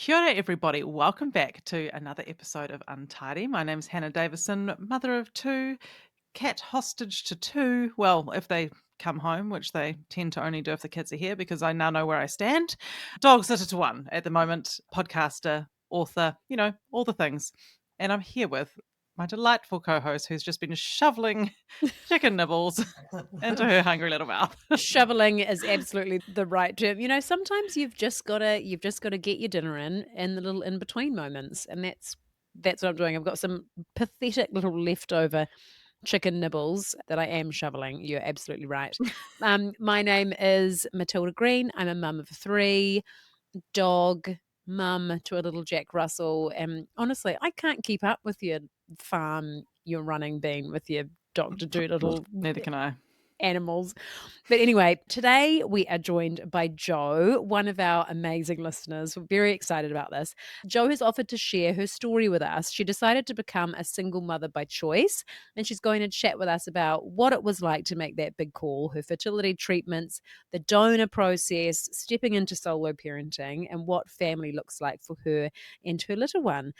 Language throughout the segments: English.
Kia ora, everybody. Welcome back to another episode of Untidy. My name's Hannah Davison, mother of two, cat hostage to two. Well, if they come home, which they tend to only do if the kids are here, because I now know where I stand. Dog sitter to one at the moment, podcaster, author, all the things. And I'm here with my delightful co-host who's just been shoveling chicken nibbles into her hungry little mouth. Shoveling is absolutely the right term. Sometimes you've just got to get your dinner in the little in between moments, and that's what I'm doing. I've got some pathetic little leftover chicken nibbles that I am shoveling. You're absolutely right. My name is Matilda Green. I'm a mum of three, dog mum to a little Jack Russell, and honestly, I can't keep up with your farm you're running, Bean, with your Dr. Doolittle Neither can I. animals. But anyway, today we are joined by Jo, one of our amazing listeners. We're very excited about this. Jo has offered to share her story with us. She decided to become a single mother by choice, and she's going to chat with us about what it was like to make that big call, her fertility treatments, the donor process, stepping into solo parenting, and what family looks like for her and her little one.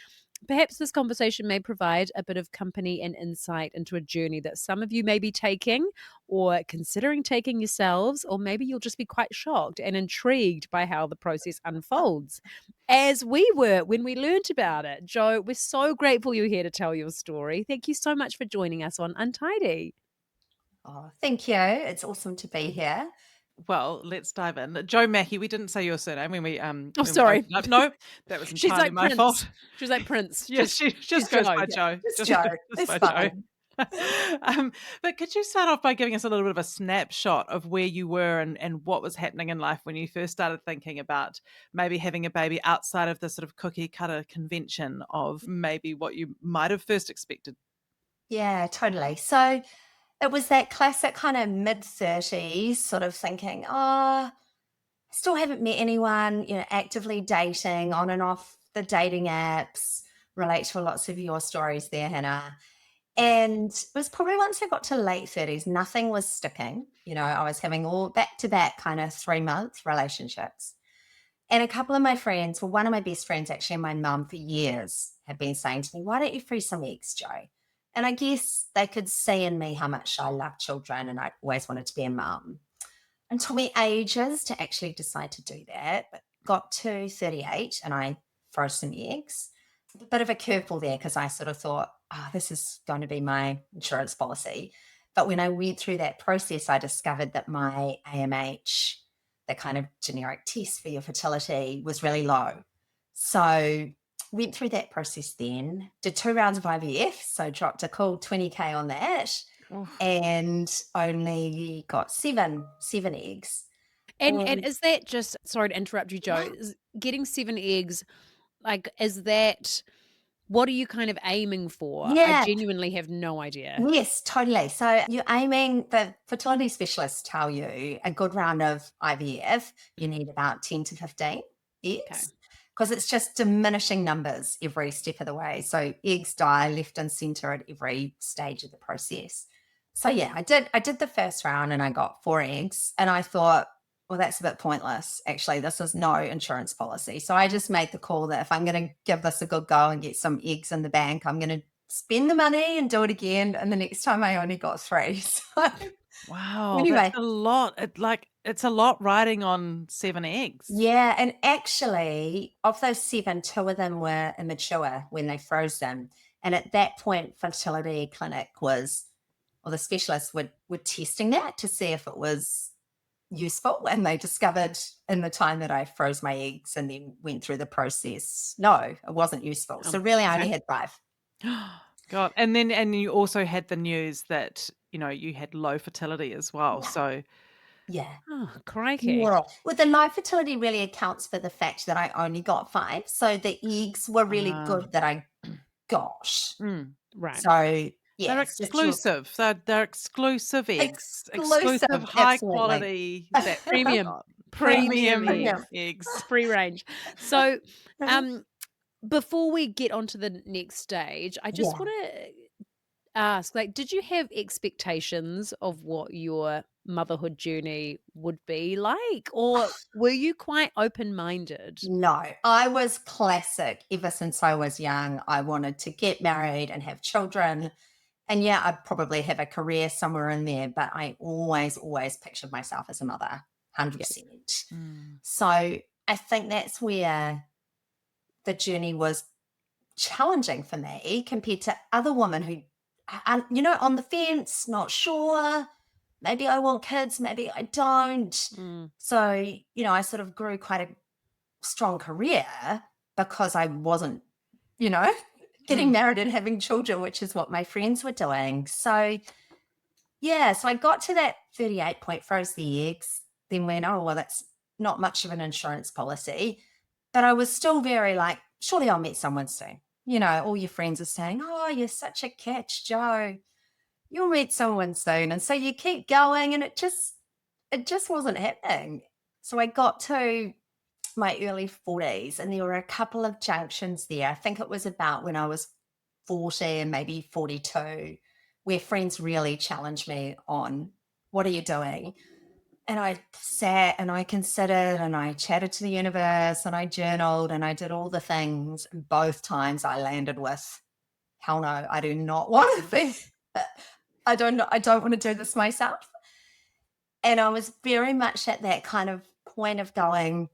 Perhaps this conversation may provide a bit of company and insight into a journey that some of you may be taking or considering taking yourselves, or maybe you'll just be quite shocked and intrigued by how the process unfolds, as we were when we learnt about it. Jo, we're so grateful you're here to tell your story. Thank you so much for joining us on Untidy. Oh, thank you. It's awesome to be here. Well, let's dive in. Jo Mackie, we didn't say your surname when we Oh, when we sorry. opened up. No, that was She's entirely like my Prince. fault. She was like Prince. Yes, she she's just goes Jo. by Yeah, Jo. it's Just Joe. goes It's by Jo. fine. But could you start off by giving us a little bit of a snapshot of where you were and what was happening in life when you first started thinking about maybe having a baby outside of the sort of cookie cutter convention of maybe what you might have first expected? Yeah, totally. So it was that classic kind of mid-30s sort of thinking, oh, I still haven't met anyone, actively dating on and off the dating apps. Relate to lots of your stories there, Hannah. And it was probably once I got to late 30s, nothing was sticking. I was having all back-to-back kind of 3-month relationships. And a couple of my friends, well, one of my best friends, actually, and my mum for years, had been saying to me, why don't you free some eggs, Jo? And I guess they could see in me how much I love children and I always wanted to be a mum. And it took me ages to actually decide to do that, but got to 38 and I froze some eggs. A bit of a curveball there because I sort of thought, this is going to be my insurance policy. But when I went through that process, I discovered that my AMH, the kind of generic test for your fertility, was really low. So went through that process then, did 2 rounds of IVF, so dropped a cool 20K on that Oof. and only got seven eggs. And And is that just, sorry to interrupt you, Jo, is getting 7 eggs, like, is that, what are you kind of aiming for? I yeah, genuinely have no idea. yes, totally. So you're aiming, the fertility specialists tell you a good round of IVF, you need about 10 to 15 Okay. eggs because it's just diminishing numbers every step of the way. So eggs die left and center at every stage of the process. So yeah, I did the first round and I got 4 eggs and I thought, well, that's a bit pointless. Actually, this is no insurance policy. So I just made the call that if I'm going to give this a good go and get some eggs in the bank, I'm going to spend the money and do it again. And the next time I only got 3. So Wow, that's anyway, a lot. It's a lot riding on 7 eggs. yeah. And actually, of those 7, 2 of them were immature when they froze them. And at that point, fertility clinic was, or the specialists were testing that to see if it was useful. And they discovered in the time that I froze my eggs and then went through the process, no, it wasn't useful. So really I only Okay. had 5. God, and you also had the news that, you had low fertility as well, Yeah. so Yeah. Oh, crikey. Yeah. Well, the low fertility really accounts for the fact that I only got 5. So the eggs were really ah, good that I got. Right. So they're yes, just your exclusive. They're exclusive eggs, exclusive, exclusive, high absolutely. quality that Premium. got Premium premium Premium. eggs. eggs. Free range. So, um, before we get on to the next stage, I just Yeah. want to ask, like, did you have expectations of what your motherhood journey would be like? Or were you quite open-minded? No, I was classic ever since I was young. I wanted to get married and have children. And yeah, I'd probably have a career somewhere in there, but I always pictured myself as a mother, Yeah. 100%. Mm. So I think that's where the journey was challenging for me compared to other women who, on the fence, not sure. Maybe I want kids, maybe I don't. Mm. So, I sort of grew quite a strong career because I wasn't, getting married and having children, which is what my friends were doing. So, yeah, so I got to that 38 point, froze the eggs, then went, oh, well, that's not much of an insurance policy. But I was still very like, surely I'll meet someone soon. All your friends are saying, oh, you're such a catch, Jo. You'll meet someone soon. And so you keep going and it just wasn't happening. So I got to my early 40s and there were a couple of junctions there. I think it was about when I was 40 and maybe 42 where friends really challenged me on, what are you doing? And I sat and I considered and I chatted to the universe and I journaled and I did all the things. And both times I landed with, hell no, I do not want to be, I don't want to do this myself. And I was very much at that kind of point of going,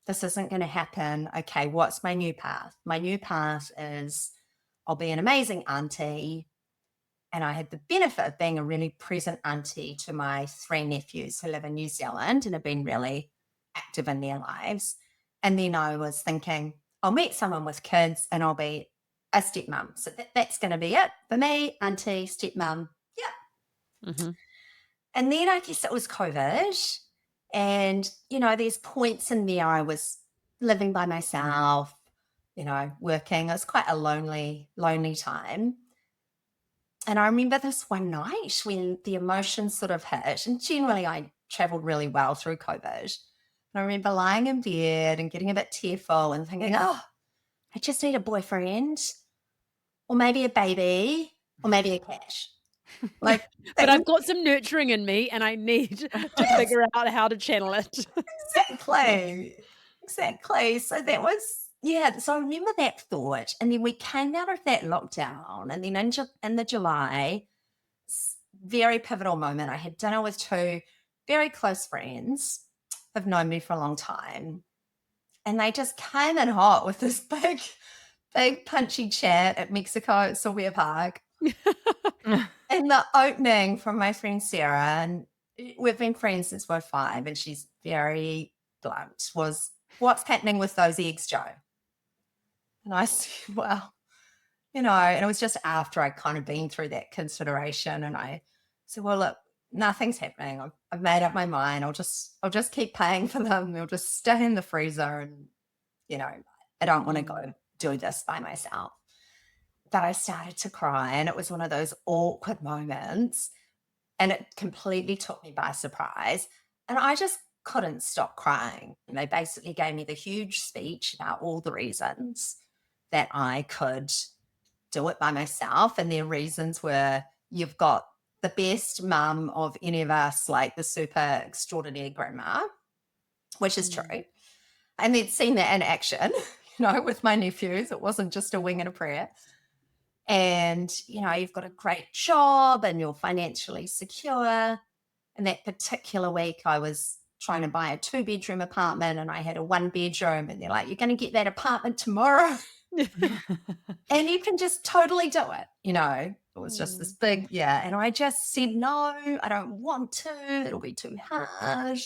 this isn't going to happen. Okay, what's my new path? My new path is I'll be an amazing auntie. And I had the benefit of being a really present auntie to my 3 nephews who live in New Zealand and have been really active in their lives. And then I was thinking, I'll meet someone with kids and I'll be a stepmom. So that's going to be it for me, auntie, stepmom. Yeah. Mm-hmm. And then I guess it was COVID. And, there's points in there I was living by myself, working. It was quite a lonely time. And I remember this one night when the emotions sort of hit, and generally I traveled really well through COVID. And I remember lying in bed and getting a bit tearful and thinking, oh, I just need a boyfriend or maybe a baby or maybe a cat. Like, But I've got some nurturing in me and I need to figure out how to channel it. Exactly. So that was, so I remember that thought. And then we came out of that lockdown and then in the July, very pivotal moment. I had dinner with 2 very close friends who've known me for a long time. And they just came in hot with this big punchy chat at Mexico at Sylvia Park. And the opening from my friend Sarah, and we've been friends since we're 5, and she's very blunt, was, what's happening with those eggs, Jo? And I said, well, and it was just after I'd kind of been through that consideration. And I said, well, look, nothing's happening. I've made up my mind. I'll just keep paying for them. They'll just stay in the freezer. And, I don't want to go do this by myself. But I started to cry and it was one of those awkward moments and it completely took me by surprise. And I just couldn't stop crying. And they basically gave me the huge speech about all the reasons that I could do it by myself. And their reasons were, you've got the best mum of any of us, like the super extraordinary grandma, which is true. And they'd seen that in action, with my nephews. It wasn't just a wing and a prayer. And, you've got a great job and you're financially secure. And that particular week I was trying to buy a 2-bedroom apartment and I had a 1-bedroom and they're like, you're going to get that apartment tomorrow. And you can just totally do it. It was just this big, And I just said, no, I don't want to. It'll be too hard.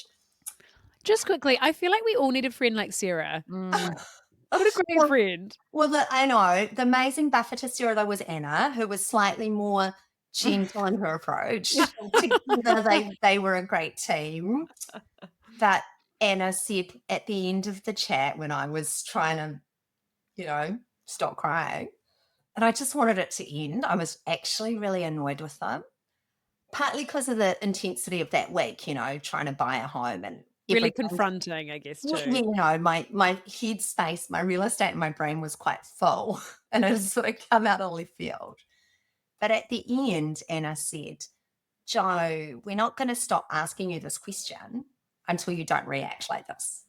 Just quickly, I feel like we all need a friend like Sarah. What a great friend. Well, I know. The amazing buffer to Sarah, though, was Anna, who was slightly more gentle in her approach. Together, they were a great team. But Anna said at the end of the chat when I was trying to, stop crying, and I just wanted it to end. I was actually really annoyed with them, partly because of the intensity of that week, trying to buy a home and really confronting, I guess, too. My headspace, my real estate and my brain was quite full and it sort of come out of left field. But at the end, Anna said, Jo, we're not going to stop asking you this question until you don't react like this.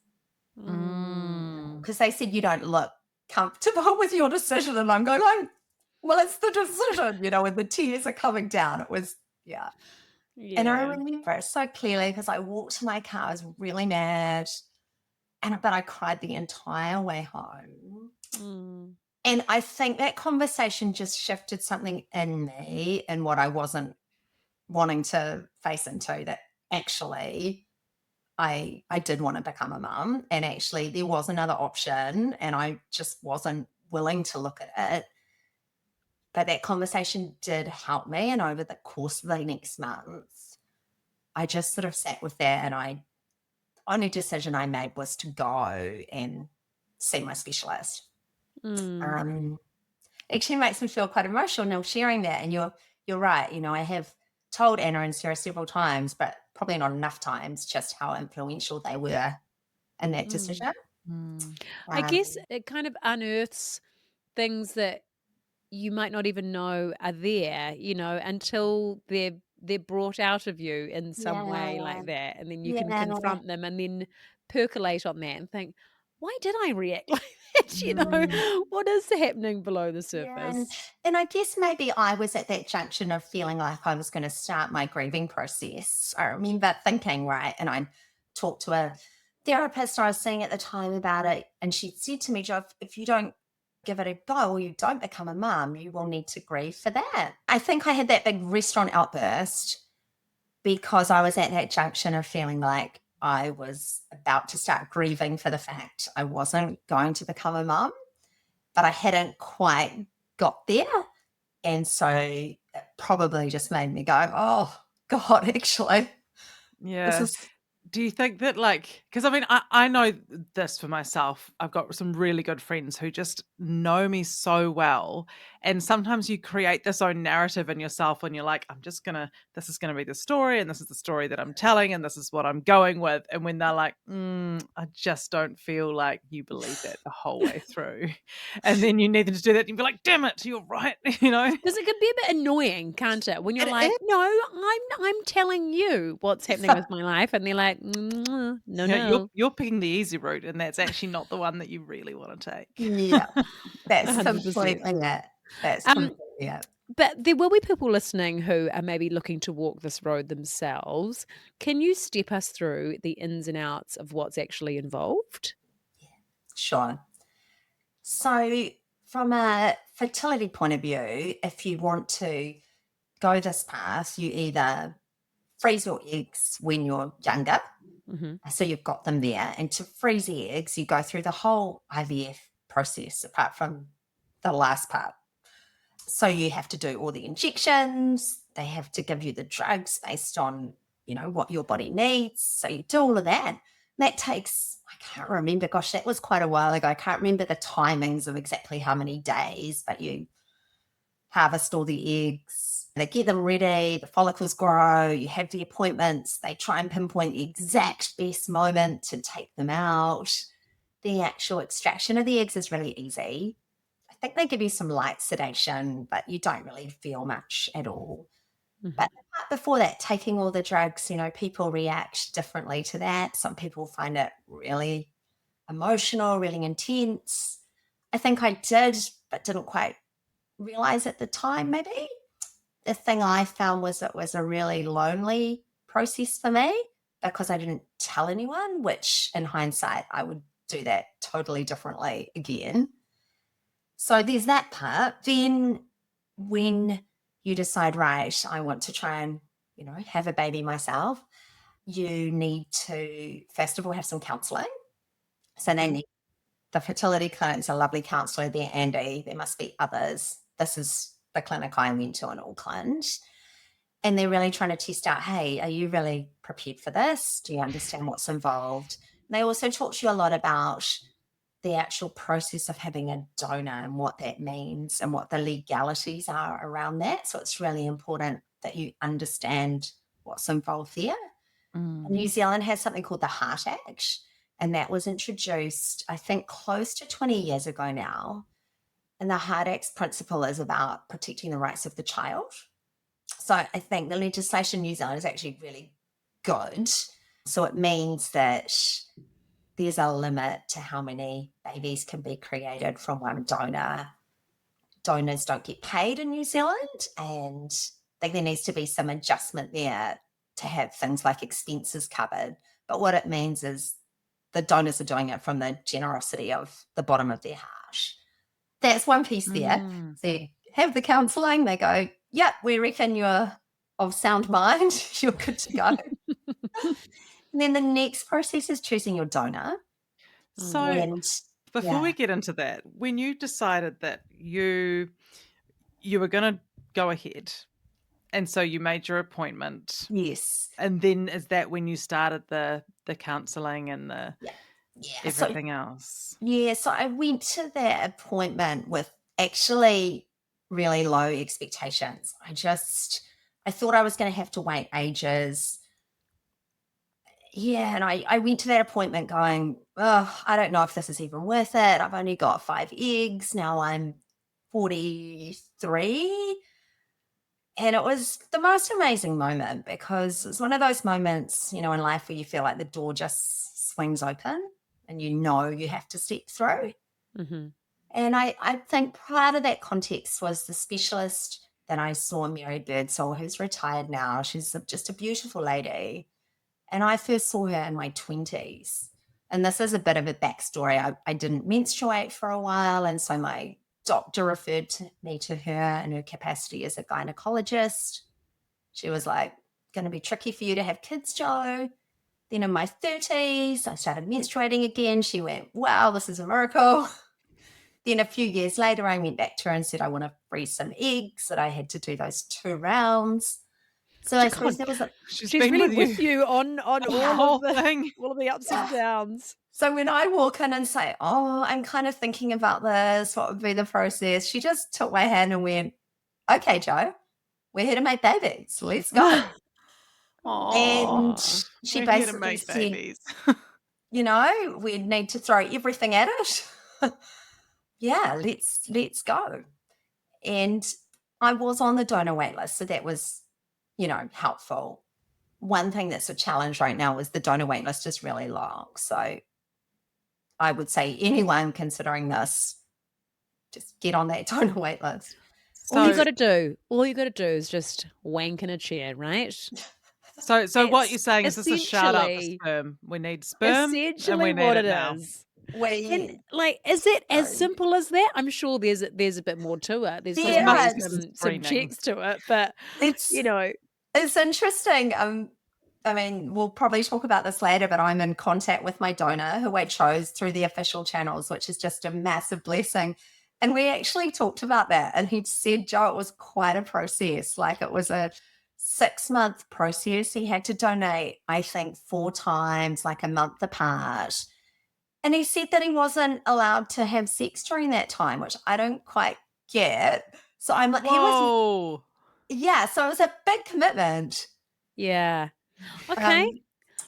Mm. Because they said you don't look comfortable with your decision. And I'm going, well, it's the decision, and the tears are coming down. It was, yeah. And I remember it so clearly because I walked to my car, I was really mad, but I cried the entire way home. And I think that conversation just shifted something in me and what I wasn't wanting to face into, that actually I did want to become a mum, and actually there was another option and I just wasn't willing to look at it. But that conversation did help me. And over the course of the next month, I just sort of sat with that, and only decision I made was to go and see my specialist. Actually makes me feel quite emotional now sharing that. And you're right. I have told Anna and Sarah several times, but probably not enough times, just how influential they were in that decision. I guess it kind of unearths things that you might not even know are there, until they're brought out of you in some way like that. And then you can confront them and then percolate on that and think, why did I react like that? What is happening below the surface? And I guess maybe I was at that junction of feeling like I was going to start my grieving process. I remember thinking, right, and I talked to a therapist I was seeing at the time about it, and she said to me, Jo, if you don't give it a go or you don't become a mum, you will need to grieve for that. I think I had that big restaurant outburst because I was at that junction of feeling like I was about to start grieving for the fact I wasn't going to become a mum, but I hadn't quite got there. And so it probably just made me go, oh, God, actually. Yeah. Do you think that, because I mean, I know this for myself. I've got some really good friends who just know me so well. And sometimes you create this own narrative in yourself when you're like, this is going to be the story, and this is the story that I'm telling, and this is what I'm going with. And when they're like, I just don't feel like you believe that the whole way through. And then you need them to do that. And you'd be like, damn it, you're right. Because it can be a bit annoying, can't it? When you're like, no, I'm telling you what's happening with my life. And they're like, no. You're picking the easy route, and that's actually not the one that you really want to take. Yeah, that's 100%. completely it. That's completely it. But there will be people listening who are maybe looking to walk this road themselves. Can you step us through the ins and outs of what's actually involved? Sure. So from a fertility point of view, if you want to go this path, you either freeze your eggs when you're younger. So you've got them there. And to freeze eggs, you go through the whole IVF process apart from the last part. So you have to do all the injections. They have to give you the drugs based on, what your body needs. So you do all of that. That takes, I can't remember, gosh, that was quite a while ago. I can't remember the timings of exactly how many days, but you harvest all the eggs, they get them ready, the follicles grow, you have the appointments, they try and pinpoint the exact best moment to take them out. The actual extraction of the eggs is really easy. I think they give you some light sedation, but you don't really feel much at all. But the part before that, taking all the drugs, people react differently to that. Some people find it really emotional, really intense. I think I did, but didn't quite realize at the time, maybe. The thing I found was it was a really lonely process for me because I didn't tell anyone, which in hindsight, I would do that totally differently again. So there's that part. Then when you decide, right, I want to try and, have a baby myself, you need to, first of all, have some counselling. So they need the fertility clinic's a lovely counsellor there, Andy. There must be others. This is the clinic I went to in Auckland. And they're really trying to test out, hey, are you really prepared for this? Do you understand what's involved? And they also talk to you a lot about the actual process of having a donor and what that means and what the legalities are around that. So it's really important that you understand what's involved there. New Zealand has something called the Heart Act, and that was introduced, I think, close to 20 years ago now. And the Heart Act's principle is about protecting the rights of the child. So I think the legislation in New Zealand is actually really good. So it means that there's a limit to how many babies can be created from one donor. Donors don't get paid in New Zealand, and I think there needs to be some adjustment there to have things like expenses covered. But what it means is the donors are doing it from the generosity of the bottom of their heart. That's one piece there. So you have the counselling, they go, yep, we reckon you're of sound mind, you're good to go. And then the next process is choosing your donor. So And before we get into that, when you decided that you were going to go ahead, and so you made your appointment, yes, and then is that when you started the counselling and the everything else? Yeah, so I went to that appointment with actually really low expectations. I thought I was going to have to wait ages. Yeah, and I went to that appointment going, oh, I don't know if this is even worth it. I've only got 5 eggs. Now I'm 43. And it was the most amazing moment because it's one of those moments, in life where you feel like the door just swings open and you have to step through. Mm-hmm. And I think part of that context was the specialist that I saw, Mary Birdsall, who's retired now. She's just a beautiful lady. And I first saw her in my 20s. And this is a bit of a backstory. I didn't menstruate for a while. And so my doctor referred me to her in her capacity as a gynecologist. She was like, going to be tricky for you to have kids, Jo. Then in my 30s, I started menstruating again. She went, wow, this is a miracle. Then a few years later, I went back to her and said, I want to freeze some eggs, that I had to do those 2 rounds. So I suppose there was She's She's been really with you on the all whole of the thing. all of the ups and downs. So when I walk in and say, oh, I'm kind of thinking about this, what would be the process? She just took my hand and went, okay, Jo, we're here to make babies. Let's go. And she We're here to basically make said, babies. we need to throw everything at it. Yeah, let's go. And I was on the donor wait list, so that was, helpful. One thing that's a challenge right now is the donor wait list is really long. So I would say anyone considering this, just get on that donor wait list. All you got to do is just wank in a chair, right? So what you're saying is this a shout out to essentially- sperm? We need sperm, and we Essentially need what it it now. is. We And is it as Sorry. simple as that? I'm sure there's a bit more to it. There's Yeah, probably it's some checks to it, but it's it's interesting. I mean, we'll probably talk about this later, but I'm in contact with my donor who I chose through the official channels, which is just a massive blessing. And we actually talked about that. And he said, Jo, it was quite a process. Like it was a 6-month process. He had to donate, I think, 4 times, like a month apart. And he said that he wasn't allowed to have sex during that time, which I don't quite get. So I'm like, Whoa. yeah, so it was a big commitment. yeah. Okay.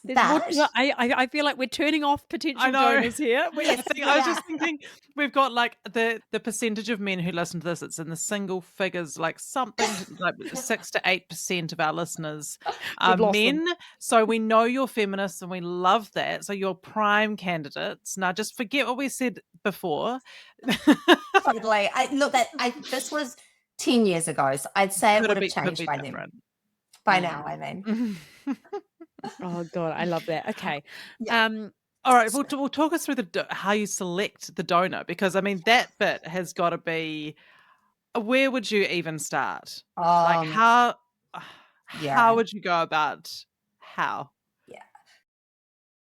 There's more to it. I feel like we're turning off potential donors here. I was just thinking we've got like the percentage of men who listen to this, it's in the single figures, like something like 6 to 8% of our listeners are We've lost men. them. So we know you're feminists and we love that. So you're prime candidates. Now just forget what we said before. Totally. This was 10 years ago, so I'd say it would have changed by different. then. By now, I mean. Oh God, I love that. Okay. Yeah. All right, we'll talk us through how you select the donor, because I mean that bit has got to be. Where would you even start? Like how would you go about how? Yeah.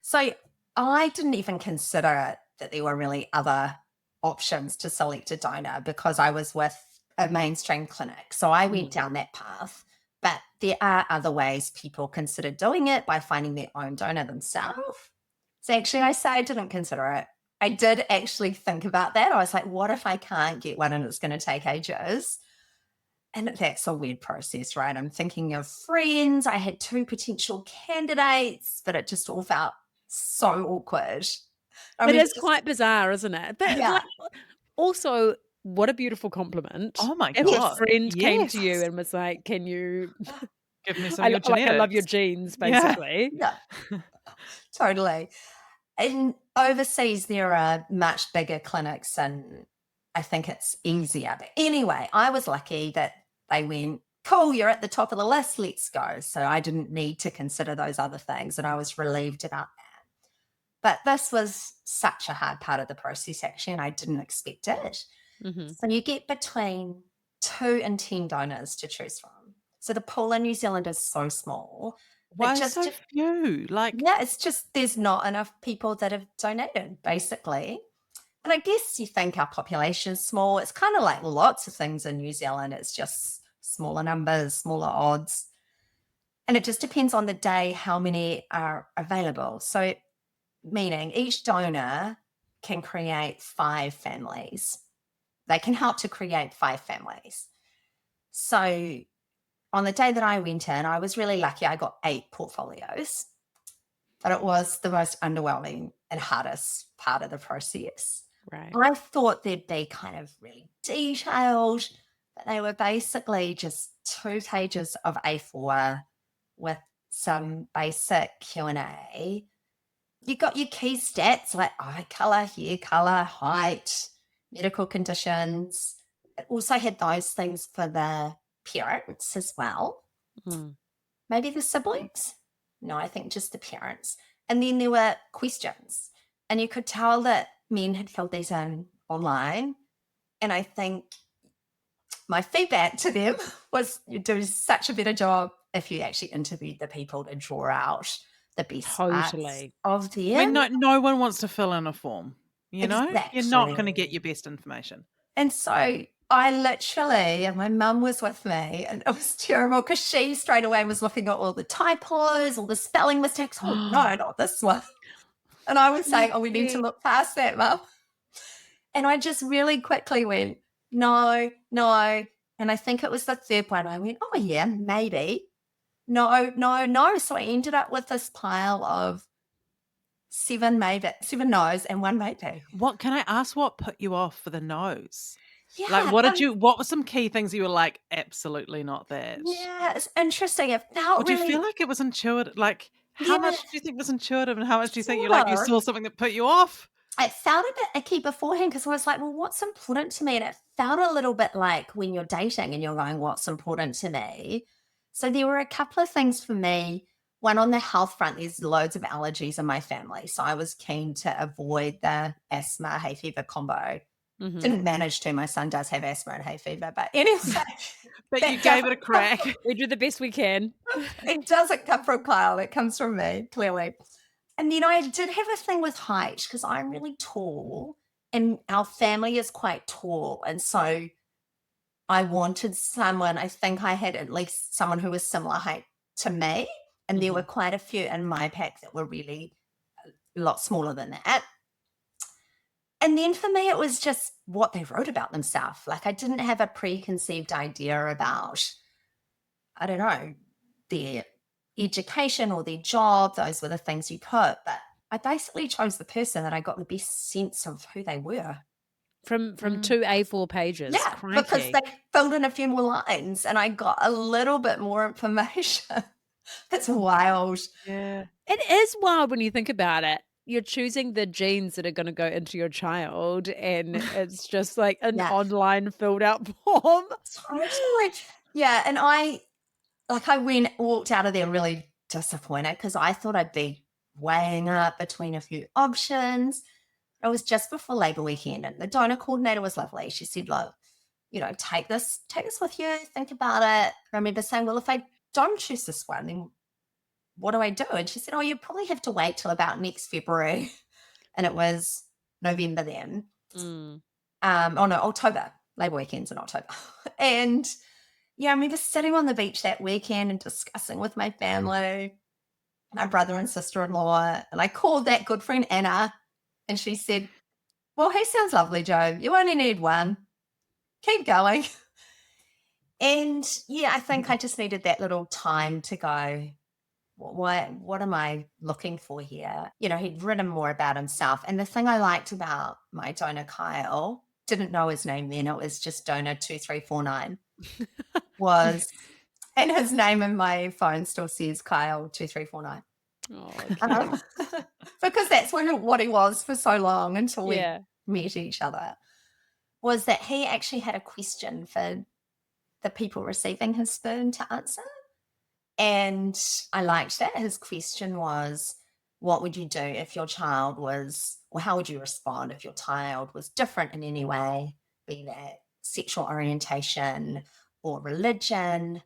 So I didn't even consider that there were really other options to select a donor because I was with a mainstream clinic. So I went down that path. But there are other ways people consider doing it by finding their own donor themselves. So actually, I say I didn't consider it. I did actually think about that. I was like, what if I can't get one and it's going to take ages? And that's a weird process, right? I'm thinking of friends. I had 2 potential candidates, but it just all felt so awkward. It is quite bizarre, isn't it? But Yeah. also, What a beautiful compliment. Oh my If a God. friend came to you Yes. and was like, "Can you Give me some of your I love your genetics. genes," Yeah. basically. Yeah, totally. And overseas, there are much bigger clinics, and I think it's easier. But anyway, I was lucky that they went, cool, you're at the top of the list, let's go. So I didn't need to consider those other things. And I was relieved about that. But this was such a hard part of the process, actually, and I didn't expect it. Mhm. So you get between 2 and 10 donors to choose from. So the pool in New Zealand is so small that Why so few? Like, yeah, it's just there's not enough people that have donated, basically. And I guess you think our population is small. It's kind of like lots of things in New Zealand. It's just smaller numbers, smaller odds. And it just depends on the day how many are available. So, meaning each donor can create 5 families. They can help to create 5 families. So, on the day that I went in, I was really lucky. I got 8 portfolios, but it was the most underwhelming and hardest part of the process. Right. I thought they'd be kind of really detailed, but they were basically just 2 pages of A4 with some basic Q&A. You got your key stats like eye color, hair color, height, medical conditions. It also had those things for the parents as well. Mm. Maybe the siblings? No, I think just the parents. And then there were questions. And you could tell that men had filled these in online. And I think my feedback to them was you do such a better job if you actually interviewed the people to draw out the best parts Totally. of I mean, them. no one wants to fill in a form, you know? You're not going to get your Exactly. best information. And so I literally, and my mum was with me, and it was terrible because she straight away was looking at all the typos, all the spelling mistakes. Oh, no, not this one. And I was saying, oh, we need to look past that, mum. And I just really quickly went, no, no. And I think it was the third one. I went, oh, yeah, maybe. No, no, no. So I ended up with this pile of 7 no's and 1 maybe. What can I ask what put you off for the nose? Like, Yeah. what were some key things you were like, absolutely not that? Yeah, it's interesting. It Or felt do you feel really, like it was intuitive? Like, how much yeah, do you think was intuitive and how much do you think you sort saw of. something that put you off? It felt a bit icky beforehand because I was like, well, what's important to me? And it felt a little bit like when you're dating and you're going, what's important to me? So there were a couple of things for me. One on the health front, there's loads of allergies in my family. So I was keen to avoid the asthma hay fever combo. Mhm. Didn't manage to. My son does have asthma and hay fever. But anyway, But you that gave it a doesn't come crack. We do the best we can. it doesn't come from Kyle. It comes from me, clearly. And then I did have a thing with height because I'm really tall and our family is quite tall. And so I wanted someone, I think I had at least someone who was similar height to me. And there were quite a few in my pack that were really a lot smaller than that. And then for me, it was just what they wrote about themselves. Like I didn't have a preconceived idea about, I don't know, their education or their job. Those were the things you put. But I basically chose the person that I got the best sense of who they were. From Mm. 2 A4 pages. Yeah, because Crikey. they filled in a few more lines and I got a little bit more information. It's wild. Yeah. It is wild when you think about it. You're choosing the genes that are gonna go into your child, and it's just like an Yeah. online filled out form. Totally. Yeah. And I walked out of there really disappointed because I thought I'd be weighing up between a few options. It was just before Labour weekend, and the donor coordinator was lovely. She said, look, take this with you, think about it. I remember saying, well, if I don't choose this one, then what do I do? And she said, oh, you probably have to wait till about next February. And it was November then. Mm. Oh no, October. Labour weekend's in October. And yeah, I remember sitting on the beach that weekend and discussing with my family, my brother and sister-in-law. And I called that good friend Anna, and she said, well, he sounds lovely, Jo. You only need one. Keep going. And yeah, I think I just needed that little time to go, what am I looking for here? He'd written more about himself. And the thing I liked about my donor, Kyle, didn't know his name then, it was just donor-2349, was, and his name in my phone still says Kyle2349. Oh, Um, cute. because that's what he was for so long until we Yeah. met each other, was that he actually had a question for the people receiving his sperm to answer. And I liked that. His question was, what would you do if your child was, or how would you respond if your child was different in any way, be that sexual orientation or religion?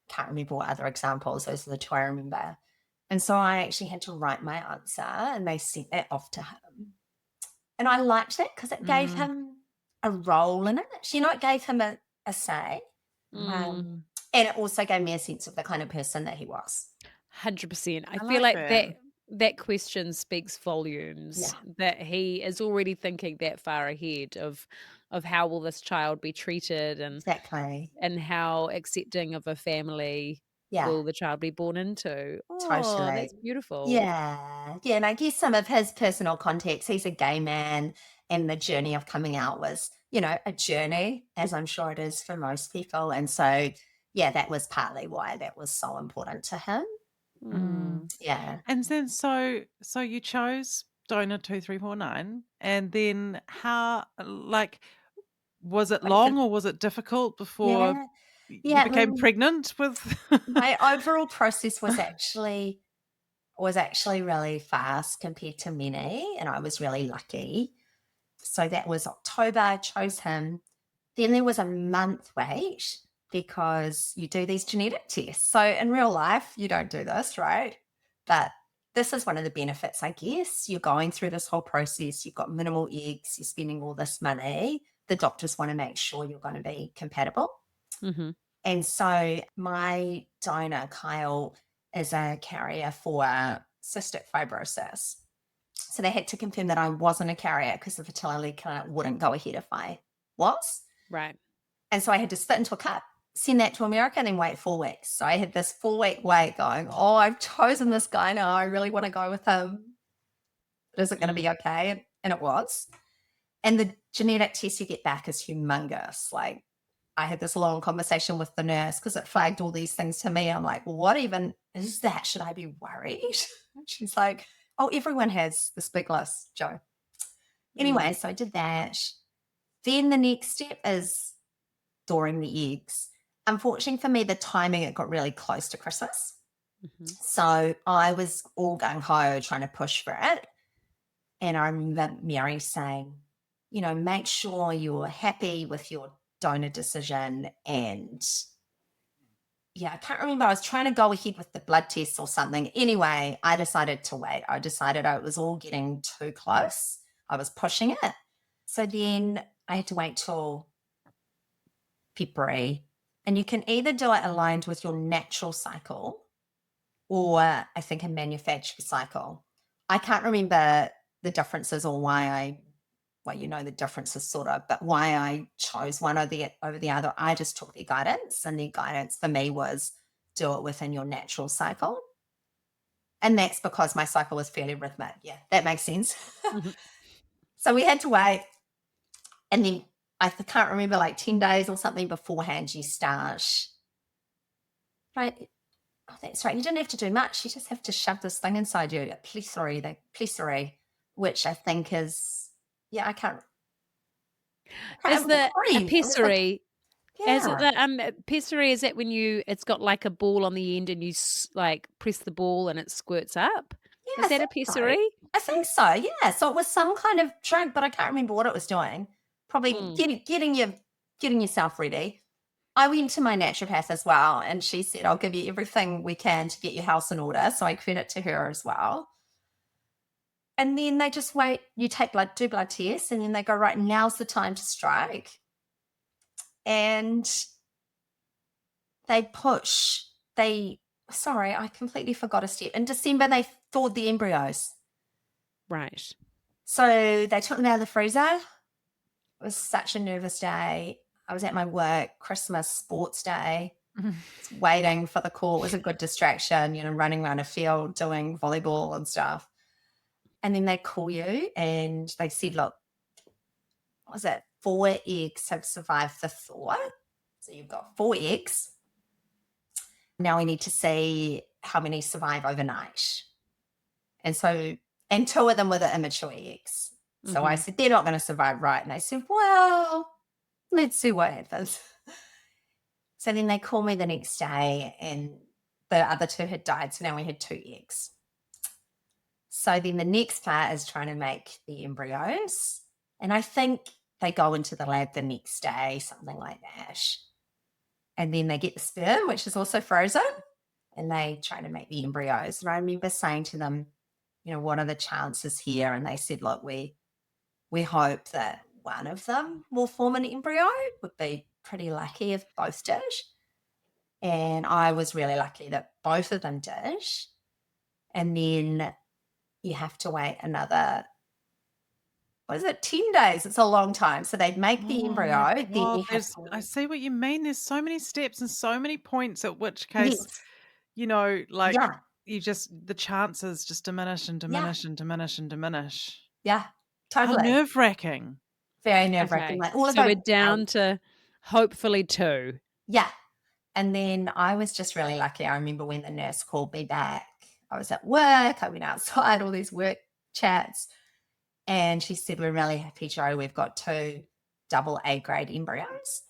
Can't remember what other examples. Those are the two I remember. And so I actually had to write my answer and they sent that off to him. And I liked that because it gave him a role in it. You know, it gave him a say. Mm. And it also gave me a sense of the kind of person that he was. 100%. I I feel like like that. that question speaks volumes, Yeah. that he is already thinking that far ahead of how will this child be treated, Exactly. and how accepting of a family Yeah, will the child be born into. Oh, totally. that's beautiful. Yeah. Yeah. And I guess some of his personal context, he's a gay man, and the journey of coming out was, you know, a journey, as I'm sure it is for most people. And so, yeah, that was partly why that was so important to him. Mm. Yeah. And then so you chose donor 2349, and then how, like, was it Wait for, long or was it difficult before yeah. you Yeah. became pregnant with My overall process was actually really fast compared to many, and I was really lucky. So that was October, I chose him. Then there was a month wait because you do these genetic tests. So in real life, you don't do this, right? But this is one of the benefits, I guess. You're going through this whole process, you've got minimal eggs, you're spending all this money. The doctors want to make sure you're going to be compatible. Mhm. And so my donor, Kyle, is a carrier for cystic fibrosis. So they had to confirm that I wasn't a carrier because the fertility clinic wouldn't go ahead if I was. Right. And so I had to spit into a cup, send that to America, and then wait 4 weeks. So I had this 4-week wait going, oh, I've chosen this guy now. I really want to go with him. Is it going to be okay? And it was. And the genetic test you get back is humongous. Like, I had this long conversation with the nurse because it flagged all these things to me. I'm like, well, what even is that? Should I be worried? She's like, oh, everyone has this big list, Jo. Anyway, so I did that. Then the next step is storing the eggs. Unfortunately for me, the timing, it got really close to Christmas. Mhm. So I was all gung ho trying to push for it. And I remember Mary saying, you know, make sure you're happy with your donor decision. And yeah, I can't remember. I was trying to go ahead with the blood tests or something. Anyway, I decided to wait. I decided it was all getting too close. I was pushing it. So then I had to wait till February. And you can either do it aligned with your natural cycle or I think a manufactured cycle. I can't remember the differences or well, you know, the differences sort of, but why I chose one over the other. I just took their guidance, and their guidance for me was do it within your natural cycle. And that's because my cycle was fairly rhythmic. Yeah, that makes sense. Mhm. So we had to wait. And then I can't remember, like 10 days or something beforehand, you start, right? Oh, that's right. You didn't have to do much. You just have to shove this thing inside you, a pessary, which I think is, yeah, I can't Is remember the the a cream. It was like, pessary, is it yeah, the pessary, is that when it's got like a ball on the end and you like press the ball and it squirts up? yeah, Is I that a think so. pessary? I think so. Yeah. So it was some kind of drug, but I can't remember what it was doing. Probably Mm. getting yourself ready. I went to my naturopath as well, and she said, I'll give you everything we can to get your house in order. So I credit to her as well. And then they just wait, you take do blood tests, and then they go, right, now's the time to strike. And they push. Sorry, I completely forgot a step. In December, they thawed the embryos. Right. So they took them out of the freezer. It was such a nervous day. I was at my work, Christmas sports day, waiting for the call. It was a good distraction, you know, running around a field doing volleyball and stuff. And then they call you and they said, look, what was it, 4 eggs have survived the thaw. So you've got 4 eggs. Now we need to see how many survive overnight. And 2 of them were the immature eggs. So I said, they're not going to survive, right? And I said, well, let's see what happens. So then they called me the next day and the other 2 had died. So now we had 2 eggs. So then the next part is trying to make the embryos. And I think they go into the lab the next day, something like that. And then they get the sperm, which is also frozen, and they try to make the embryos. And I remember saying to them, what are the chances here? And they said, look, we hope that one of them will form an embryo. Would be pretty lucky if both did. And I was really lucky that both of them did. And then you have to wait another, 10 days? It's a long time. So they'd make the embryo. Then you have I see what you mean. There's so many steps and so many points at which case, yes. the chances just diminish and diminish and diminish and diminish. Yeah, How totally. nerve-wracking. Very nerve-wracking. Okay. Like all of So we're those down to hopefully 2. Yeah. And then I was just really lucky. I remember when the nurse called me back, I was at work, I went outside, all these work chats, and she said, we're really happy, Jo, we've got 2 double A grade embryos.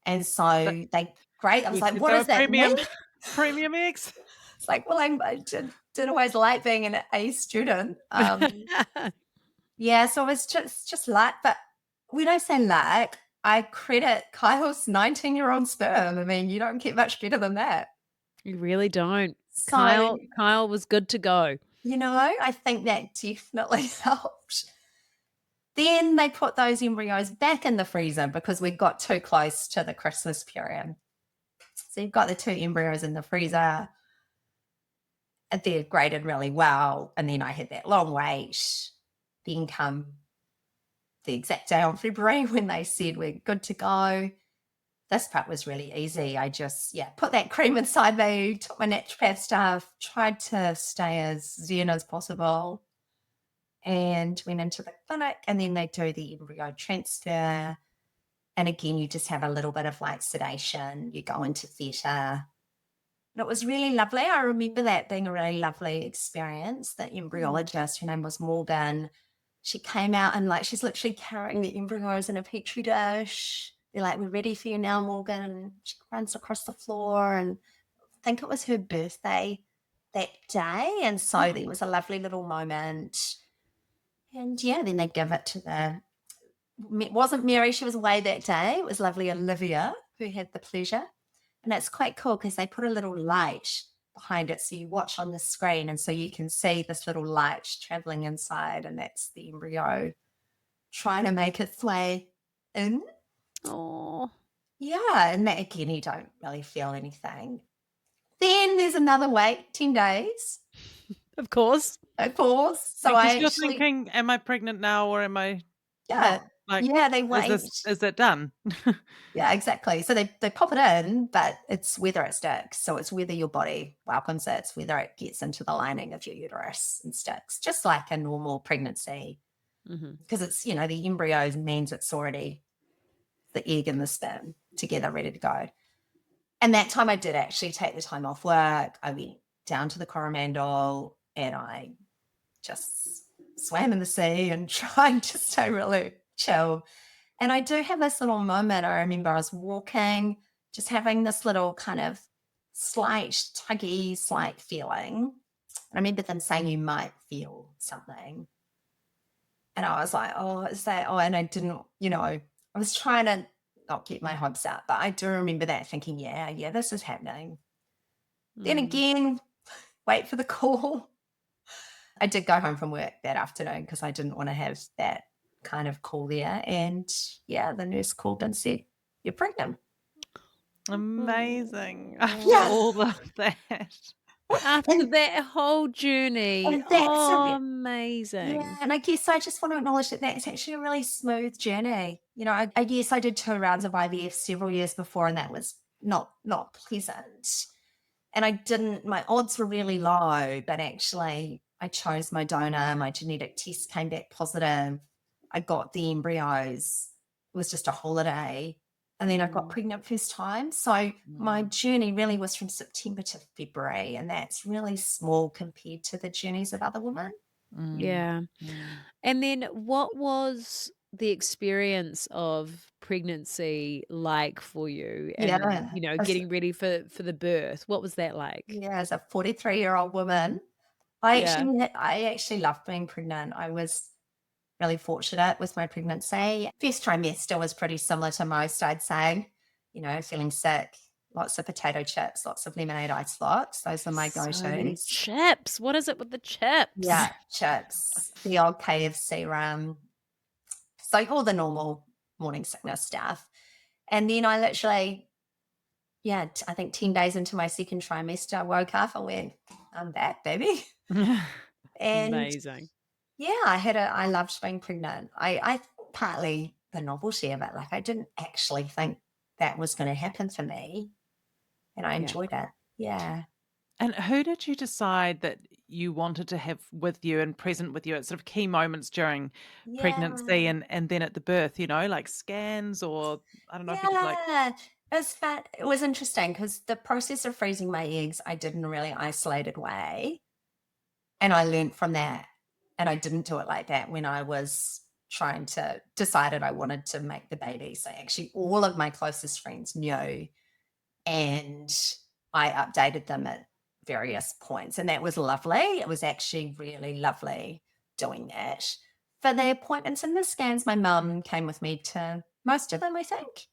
And so great. I was like, what does that mean? Premium eggs? It's like, well, I didn't always like being an A student. Yeah, so it was just luck. But when I say luck, I credit Kyle's 19-year-old sperm. I mean, you don't get much better than that. You really don't. So, Kyle was good to go. I think that definitely helped. Then they put those embryos back in the freezer because we got too close to the Christmas period. So you've got the 2 embryos in the freezer. And they're graded really well. And then I had that long wait. Then come the exact day on February when they said we're good to go. This part was really easy. I just, put that cream inside me, took my naturopath stuff, tried to stay as zen as possible, and went into the clinic. And then they do the embryo transfer. And again, you just have a little bit of like sedation. You go into theatre. And it was really lovely. I remember that being a really lovely experience. The embryologist, her name was Morgan, she came out and she's literally carrying the embryos in a petri dish. They're like, we're ready for you now, Morgan. And she runs across the floor, and I think it was her birthday that day. And so there was a lovely little moment. And then they give it to it wasn't Mary, she was away that day. It was lovely Olivia who had the pleasure. And it's quite cool because they put a little light behind it. So you watch on the screen, and so you can see this little light traveling inside, and that's the embryo trying to make its way in. Oh. Yeah. And that, again, you don't really feel anything. Then there's another wait, 10 days. Of course. So you're thinking, am I pregnant now or am I? Yeah. They wait. Is it done? Yeah, exactly. So they pop it in, but it's whether it sticks. So it's whether your body welcomes it, it's whether it gets into the lining of your uterus and sticks, just like a normal pregnancy. Because it's, the embryo means it's already the egg and the sperm together, ready to go. And that time I did actually take the time off work. I went down to the Coromandel and I just swam in the sea and tried to stay really chill. And I do have this little moment. I remember I was walking, just having this little kind of slight tuggy, slight feeling. I remember them saying you might feel something. And I was like, oh, is that? Oh, and I didn't, I was trying to not get my hopes up. But I do remember that thinking, yeah, this is happening. Then again, wait for the call. I did go home from work that afternoon because I didn't want to have that kind of call there. And the nurse called and said, you're pregnant. Amazing. Yeah. All of that. After that whole journey. Amazing. Yeah, and I guess I just want to acknowledge that that's actually a really smooth journey. I guess I did 2 rounds of IVF several years before, and that was not pleasant. And my odds were really low, but actually I chose my donor. My genetic test came back positive. I got the embryos, was just a holiday. And then I got pregnant first time. So my journey really was from September to February, and that's really small compared to the journeys of other women. Yeah. And then what was the experience of pregnancy like for you and, Yeah. getting ready for the birth? What was that like? Yeah, as a 43-year-old woman, Yeah. I actually loved being pregnant. I was really fortunate with my pregnancy. First trimester was pretty similar to most, I'd say. Feeling sick, lots of potato chips, lots of lemonade ice locks. Those are my So many go-tos. chips. What is it with the chips? Yeah, chips, the old KFC run. So all the normal morning sickness stuff. And then I literally, I think 10 days into my second trimester, I woke up and went, I'm back, baby. And Amazing. yeah, I loved being pregnant. I partly the novelty of it. Like I didn't actually think that was going to happen for me, and I Yeah. enjoyed it. Yeah. And who did you decide that you wanted to have with you and present with you at sort of key moments during pregnancy Yeah. and then at the birth, like scans, or I don't know if you did like. Yeah. It was interesting because the process of freezing my eggs, I did in a really isolated way. And I learned from that. And I didn't do it like that when I was decided I wanted to make the baby. So actually all of my closest friends knew, and I updated them at various points. And that was lovely. It was actually really lovely doing that. For the appointments and the scans, my mum came with me to most of them, I think.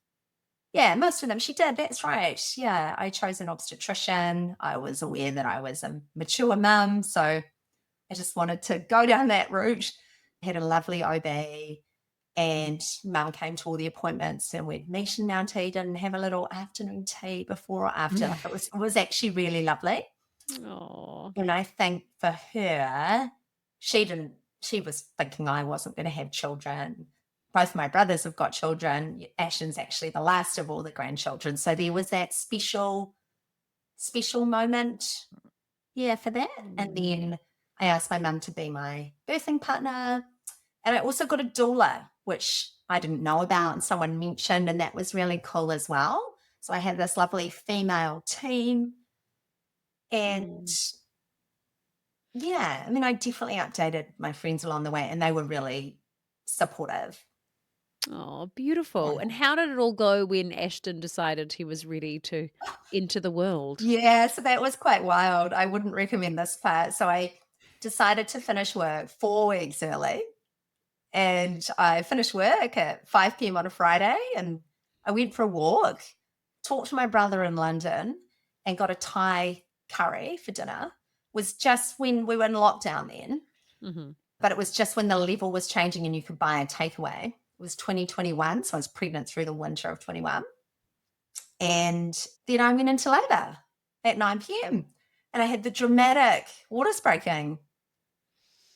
Yeah, most of them. She did. That's right. Yeah, I chose an obstetrician. I was aware that I was a mature mum. So I just wanted to go down that route. Had a lovely OB, and mum came to all the appointments, and we'd meet in Mount Eden and have a little afternoon tea before or after. Like it was actually really lovely. Oh. And I think for her, she was thinking I wasn't going to have children. Both my brothers have got children. Ashton's actually the last of all the grandchildren. So there was that special moment, for that. And then I asked my mum to be my birthing partner. And I also got a doula, which I didn't know about, and someone mentioned, and that was really cool as well. So I had this lovely female team. And yeah, I mean, I definitely updated my friends along the way, and they were really supportive. Oh, beautiful. And how did it all go when Ashton decided he was ready to enter the world? Yeah, so that was quite wild. I wouldn't recommend this part. So I decided to finish work 4 weeks early, and I finished work at 5 p.m. on a Friday, and I went for a walk, talked to my brother in London, and got a Thai curry for dinner. It was just when we were in lockdown then. Mm-hmm. But it was just when the level was changing and you could buy a takeaway. It was 2021, so I was pregnant through the winter of 21. And then I went into labour at 9 p.m. and I had the dramatic waters breaking.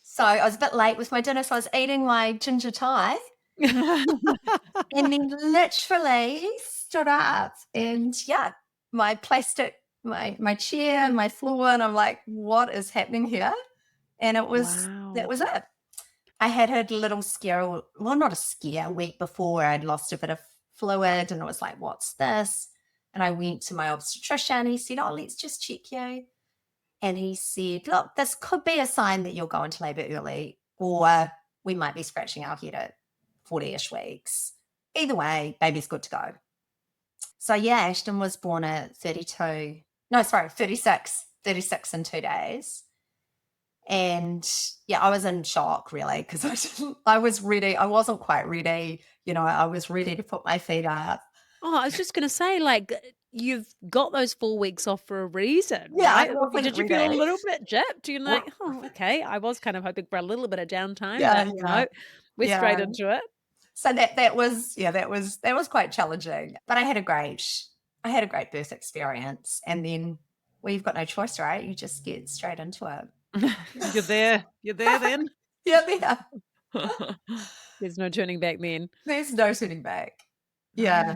So I was a bit late with my dinner, so I was eating my ginger Thai and then literally stood up and my plastic, my chair and my floor, and I'm like, what is happening here? And that was it. I had a little scare, well, not a scare, a week before I'd lost a bit of fluid, and I was like, what's this? And I went to my obstetrician. He said, oh, let's just check you. And he said, look, this could be a sign that you'll go into labour early, or we might be scratching our head at 40-ish weeks. Either way, baby's good to go. So Ashton was born at 36 in 2 days. And I was in shock really, because I was ready. I wasn't quite ready. I was ready to put my feet up. Oh, I was just going to say, you've got those 4 weeks off for a reason, Yeah, I right? wasn't Did you feel a ready. little bit gypped? You're like, oh, okay. I was kind of hoping for a little bit of downtime, Yeah, but yeah. no, we're straight into it. So that was quite challenging. But I had a great birth experience. And then, well, you've got no choice, right? You just get straight into it. You're there then. Yeah. There's no turning back then. There's no turning back. Yeah,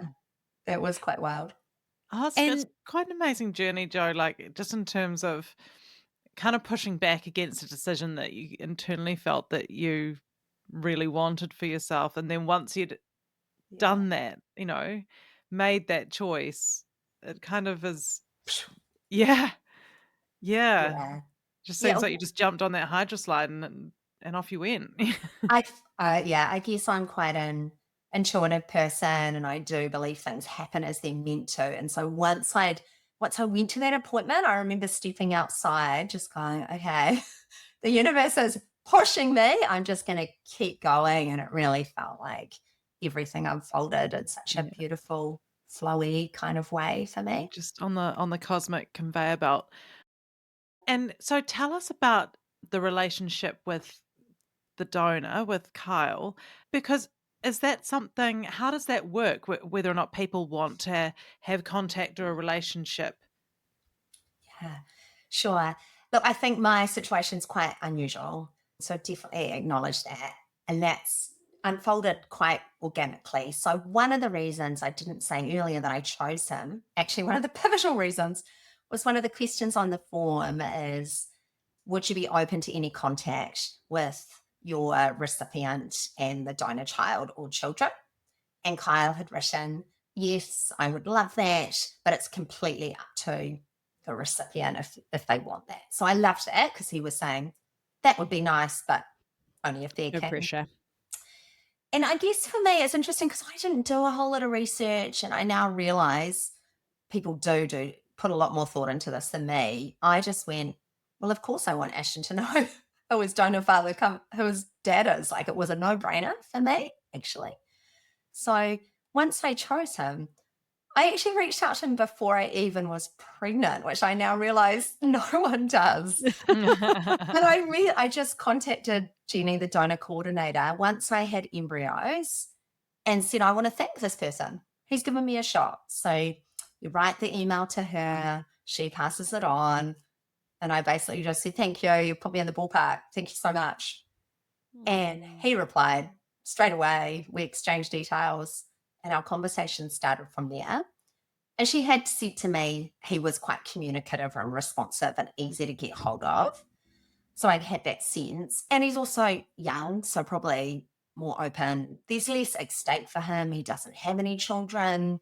that was quite wild. Oh, it's quite an amazing journey, Jo, like just in terms of kind of pushing back against a decision that you internally felt that you really wanted for yourself. And then once you'd done that, made that choice, it kind of is, yeah, yeah. Yeah. Just Yeah. seems like you just jumped on that hydro slide and off you went. I guess I'm quite an intuitive person, and I do believe things happen as they're meant to. And so once I went to that appointment, I remember stepping outside, just going, okay, the universe is pushing me. I'm just going to keep going. And it really felt like everything unfolded in such a Yeah, beautiful, flowy kind of way for me. just on the cosmic conveyor belt. And so tell us about the relationship with the donor, with Kyle, because is that something, how does that work, whether or not people want to have contact or a relationship? Yeah, sure. Look, I think my situation's quite unusual. So definitely acknowledge that. And that's unfolded quite organically. So one of the reasons I didn't say earlier that I chose him, actually one of the pivotal reasons was one of the questions on the form is, would you be open to any contact with your recipient and the donor child or children? And Kyle had written, yes, I would love that, but it's completely up to the recipient if they want that. So I loved that because he was saying that would be nice, but only if they're No keen. pressure. And I guess for me, it's interesting because I didn't do a whole lot of research, and I now realize people do put a lot more thought into this than me. I just went, well, of course I want Ashton to know who his donor father who his dad is. Like it was a no-brainer for me, actually. So once I chose him, I actually reached out to him before I even was pregnant, which I now realize no one does. But I just contacted Jenny, the donor coordinator, once I had embryos and said, I want to thank this person. He's given me a shot. So you write the email to her, she passes it on. And I basically just said, thank you. You put me in the ballpark. Thank you so much. And he replied straight away. We exchanged details and our conversation started from there. And she had said to me he was quite communicative and responsive and easy to get hold of. So I'd had that sense. And he's also young, so probably more open. There's less at stake for him. He doesn't have any children.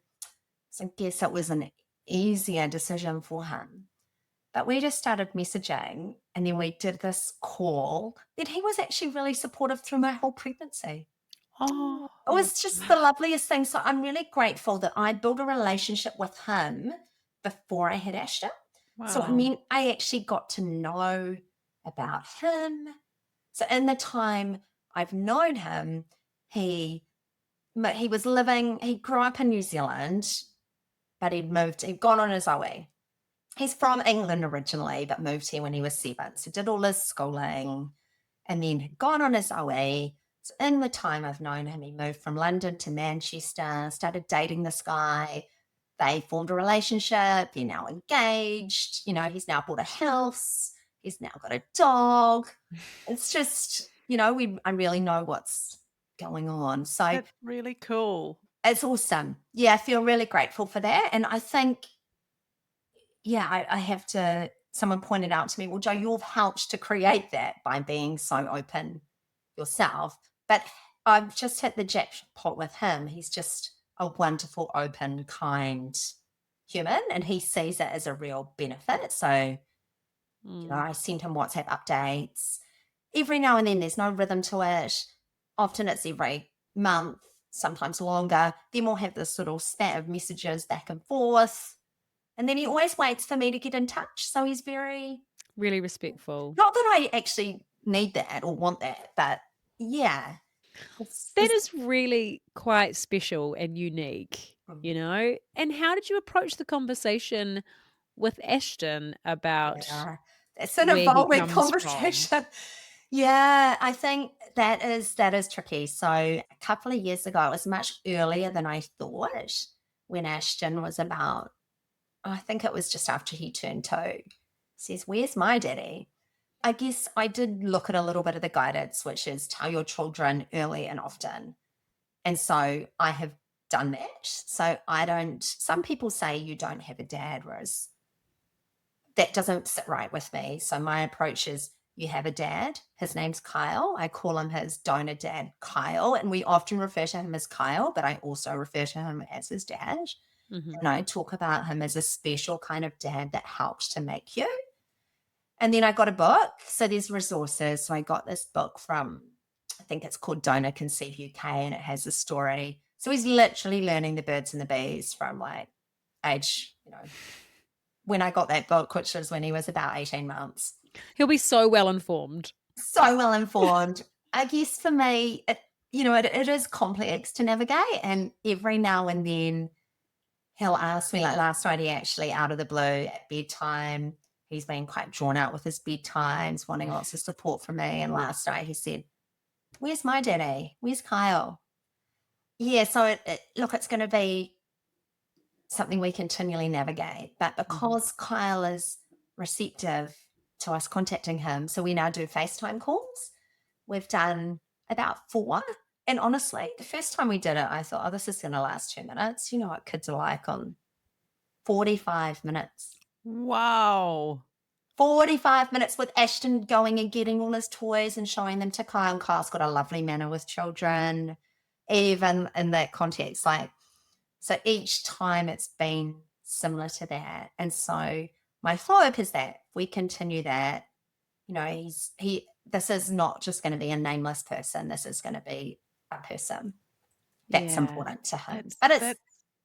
So I guess it was an easier decision for him. But we just started messaging and then we did this call. Then he was actually really supportive through my whole pregnancy. Oh, It was just the loveliest thing. So I'm really grateful that I built a relationship with him before I had Ashton. So it wow. meant I actually got to know about him. So in the time I've known him, he he grew up in New Zealand, but he'd gone on his OE. He's from England originally, but moved here when he was 7. So did all his schooling and then had gone on his OE. So in the time I've known him, he moved from London to Manchester, started dating this guy. They formed a relationship. They're now engaged. He's now bought a house. He's now got a dog. It's just, I really know what's going on. So That's really cool. it's awesome. Yeah, I feel really grateful for that. And I think, yeah, I have to, someone pointed out to me, well, Jo, you've helped to create that by being so open yourself. But I've just hit the jackpot with him. He's just a wonderful, open, kind human, and he sees it as a real benefit. So, I send him WhatsApp updates. Every now and then there's no rhythm to it. Often it's every month, sometimes longer. Then we'll have this little spat of messages back and forth. And then he always waits for me to get in touch. So he's very, Really respectful. not that I actually need that or want that, but yeah. That is really quite special and unique, And how did you approach the conversation with Ashton about Yeah, it's an where he evolving comes from? conversation. Yeah, I think that is tricky. So a couple of years ago, it was much earlier than I thought when Ashton was about, I think it was just after he turned 2. Says, where's my daddy? I guess I did look at a little bit of the guidance, which is tell your children early and often. And so I have done that. So some people say you don't have a dad, whereas that doesn't sit right with me. So my approach is you have a dad. His name's Kyle. I call him his donor dad, Kyle, and we often refer to him as Kyle, but I also refer to him as his dad. Mhm. And I talk about him as a special kind of dad that helps to make you. And then I got a book. So there's resources. So I got this book from, I think it's called Donor Conceive UK, and it has a story. So he's literally learning the birds and the bees from like age, when I got that book, which was when he was about 18 months. He'll be so well informed. So well informed. I guess for me, it is complex to navigate. And every now and then he'll ask me, like last night, he actually out of the blue at bedtime, he's been quite drawn out with his bedtimes, wanting lots of support from me. And last night he said, "Where's my daddy? Where's Kyle?" Yeah, so look, it's going to be something we continually navigate. But because Kyle is receptive to us contacting him, so we now do FaceTime calls. We've done about 4. And honestly, the first time we did it, I thought, oh, this is going to last 2 minutes. You know what kids are like on 45 minutes. Wow. 45 minutes with Ashton going and getting all his toys and showing them to Kyle. And Kyle's got a lovely manner with children, even in that context. So each time it's been similar to that. And so my hope is that we continue that, this is not just going to be a nameless person. This is going to be a person that's important to him. That's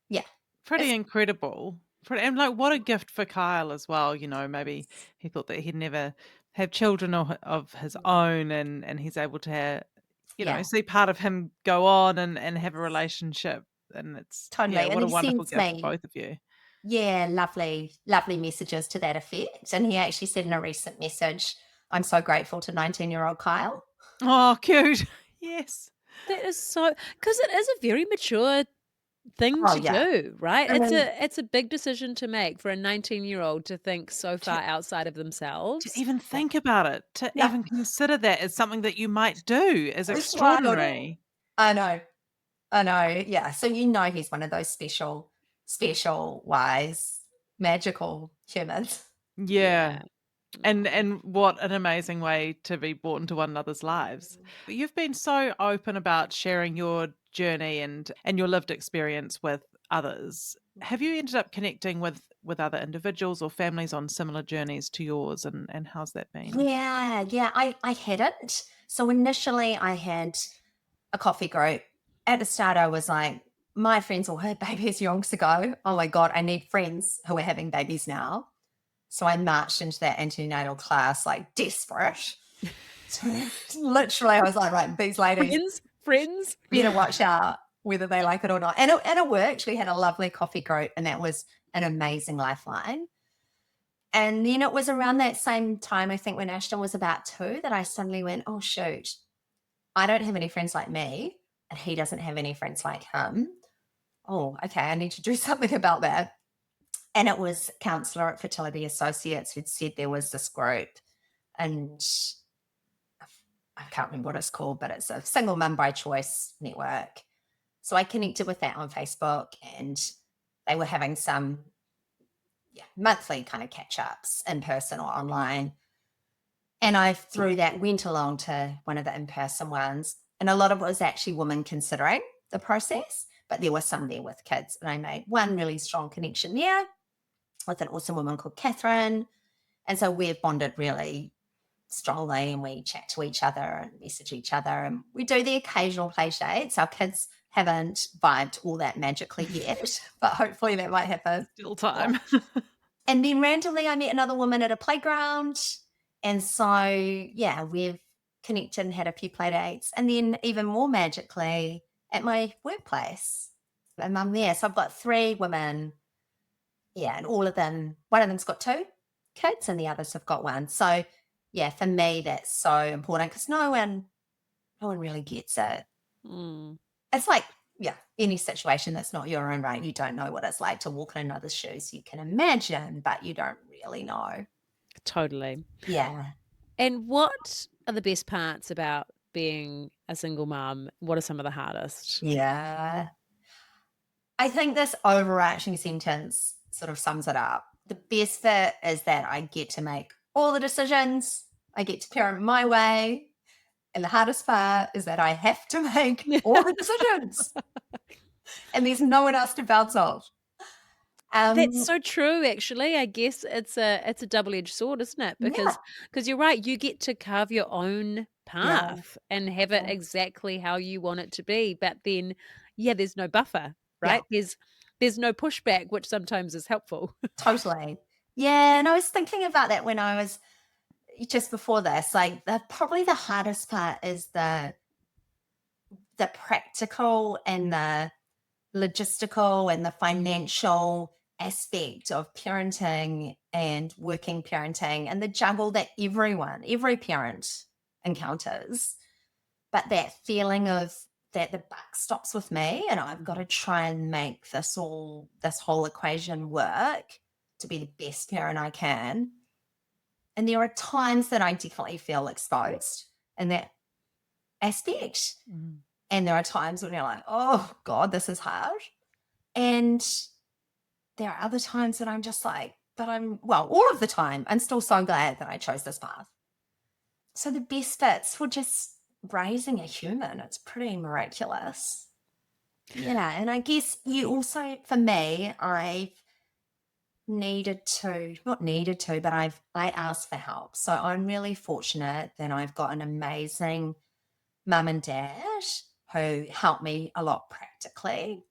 yeah. pretty incredible. And like, what a gift for Kyle as well. Maybe he thought that he'd never have children of his own, and he's able to have, see part of him go on and have a relationship. And it's totally. what and a he wonderful sends gift me, for both of you. Yeah, lovely messages to that effect. And he actually said in a recent message, "I'm so grateful to 19-year-old Kyle." Oh, cute. Yes. That is so, because it is a very mature thing Oh, to yeah. do, right? I mean, It's a big decision to make for a 19-year-old to think so far outside of To themselves. even think about it, to Yeah. even consider that as something that you might do is It's wild. extraordinary. I know. Yeah. So he's one of those special, wise, magical humans. Yeah. Aw. And what an amazing way to be brought into one another's lives. You've been so open about sharing your journey and your lived experience with others. Have you ended up connecting with other individuals or families on similar journeys to yours, and how's that been? Yeah. I hadn't. So initially I had a coffee group. At the start, I was like, my friends all had babies yonks ago. Oh my God, I need friends who are having babies now. So I marched into that antenatal class like desperate. So literally, I was like, right, these ladies Friends. better watch out whether they like it or not. And it worked. We had a lovely coffee group, and that was an amazing lifeline. And then it was around that same time, I think, when Ashton was about 2, that I suddenly went, oh, shoot, I don't have any friends like me, and he doesn't have any friends like him. Oh, okay, I need to do something about that. And it was counsellor at Fertility Associates who'd said there was this group, and I can't remember what it's called, but it's a single mum by choice network. So I connected with that on Facebook, and they were having some monthly kind of catch-ups in person or online. And I, through that, went along to one of the in-person ones. And a lot of it was actually women considering the process, but there were some there with kids. And I made one really strong connection there with an awesome woman called Catherine. And so we've bonded really strongly, and we chat to each other and message each other. And we do the occasional play dates. Our kids haven't vibed all that magically yet, but hopefully that might happen. Still time. And then randomly I met another woman at a playground. And so, we've connected and had a few play dates. And then even more magically at my workplace, my mum there. So I've got 3 women. Yeah. And all of them, one of them's got 2 kids and the others have got 1. So for me, that's so important because no one really gets it. Mm. It's like, any situation that's not your own, right? You don't know what it's like to walk in another's shoes. You can imagine, but you don't really know. Totally. Yeah. And what are the best parts about being a single mum? What are some of the hardest? Yeah. I think this overarching sentence sort of sums it up. The best bit is that I get to make all the decisions. I get to parent my way. And the hardest part is that I have to make all the decisions. And there's no one else to bounce off. That's so true, actually. I guess it's a double-edged sword, isn't it? Yeah, Because you're right, you get to carve your own yeah, path and have it exactly how you want it to be. But then, yeah, there's no buffer, yeah, right? There's no pushback, which sometimes is helpful. totally. Yeah, and I was thinking about that when I was just before this. Like, probably the hardest part is the practical and the logistical and the financial aspect of parenting and working parenting, and the juggle that every parent encounters. But that feeling of that the buck stops with me and I've got to try and make this whole equation work to be the best parent I can. And there are times that I definitely feel exposed in that aspect. Mm. And there are times when you're like, oh God, this is hard. And there are other times that I'm just like, all of the time, I'm still so glad that I chose this path. So the best bits for just raising a human, it's pretty miraculous. Yeah. And I guess you also, for me, I've not needed to, but I asked for help. So I'm really fortunate that I've got an amazing mum and dad who helped me a lot practically.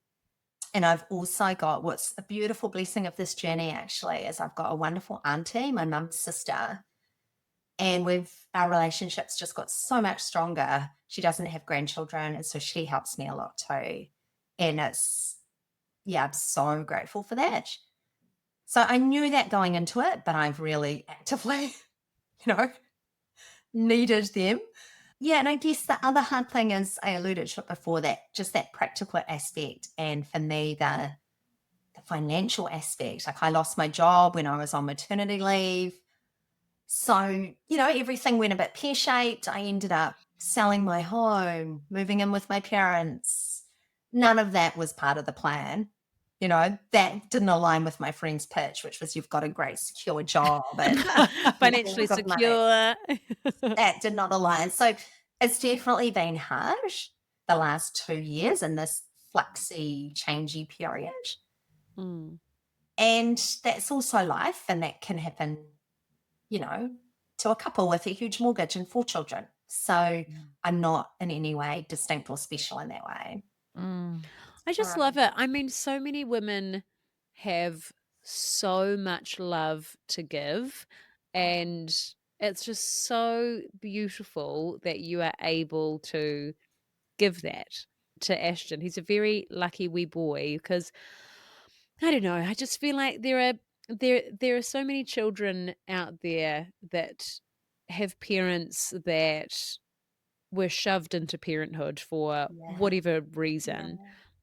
And I've also got, what's a beautiful blessing of this journey actually, is I've got a wonderful auntie, my mum's sister, and our relationship's just got so much stronger. She doesn't have grandchildren, and so she helps me a lot too. And I'm so grateful for that. So I knew that going into it, but I've really actively, needed them. Yeah, and I guess the other hard thing is, I alluded to it before, that just that practical aspect, and for me, the financial aspect. Like, I lost my job when I was on maternity leave. So, everything went a bit pear-shaped. I ended up selling my home, moving in with my parents. None of that was part of the plan. That didn't align with my friend's pitch, which was, you've got a great secure job and Financially you've got money. secure. That did not align. So it's definitely been harsh the last 2 years in this fluxy, changey period. Mm. And that's also life, and that can happen, to a couple with a huge mortgage and 4 children. So I'm not in any way distinct or special in that way. Mm. I just love it. I mean, so many women have so much love to give, and it's just so beautiful that you are able to give that to Ashton. He's a very lucky wee boy, because I don't know, I just feel like there are so many children out there that have parents that were shoved into parenthood for whatever reason,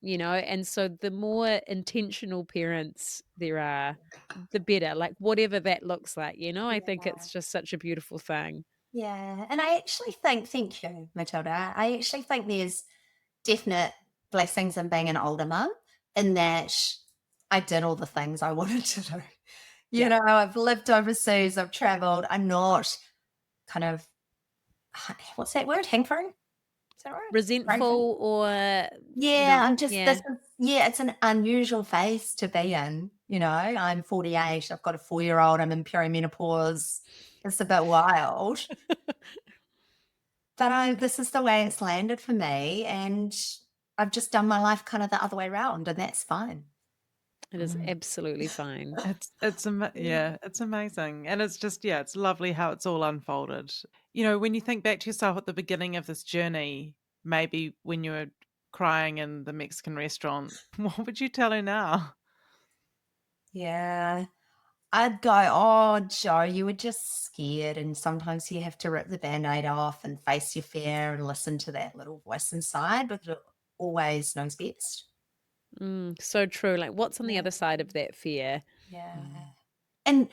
and so the more intentional parents there are, the better, like whatever that looks like, I think it's just such a beautiful thing. Yeah. And I actually think, thank you, Matilda. I actually think there's definite blessings in being an older mum, in that I did all the things I wanted to do. I've lived overseas, I've traveled. I'm not kind of, what's that word? Hankering? Is that right? Resentful or Yeah, I'm just, yeah. it's an unusual phase to be in. I'm 48, I've got a 4-year-old, I'm in perimenopause. It's a bit wild. But this is the way it's landed for me, and I've just done my life kind of the other way around, and that's fine. It is absolutely fine. It's amazing, and it's just it's lovely how it's all unfolded. When you think back to yourself at the beginning of this journey, maybe when you were crying in the Mexican restaurant, what would you tell her now? Yeah. I'd go, oh, Jo, you were just scared, and sometimes you have to rip the Band-Aid off and face your fear and listen to that little voice inside, because it always knows best. So true. Like, what's on the other side of that fear? Yeah. And,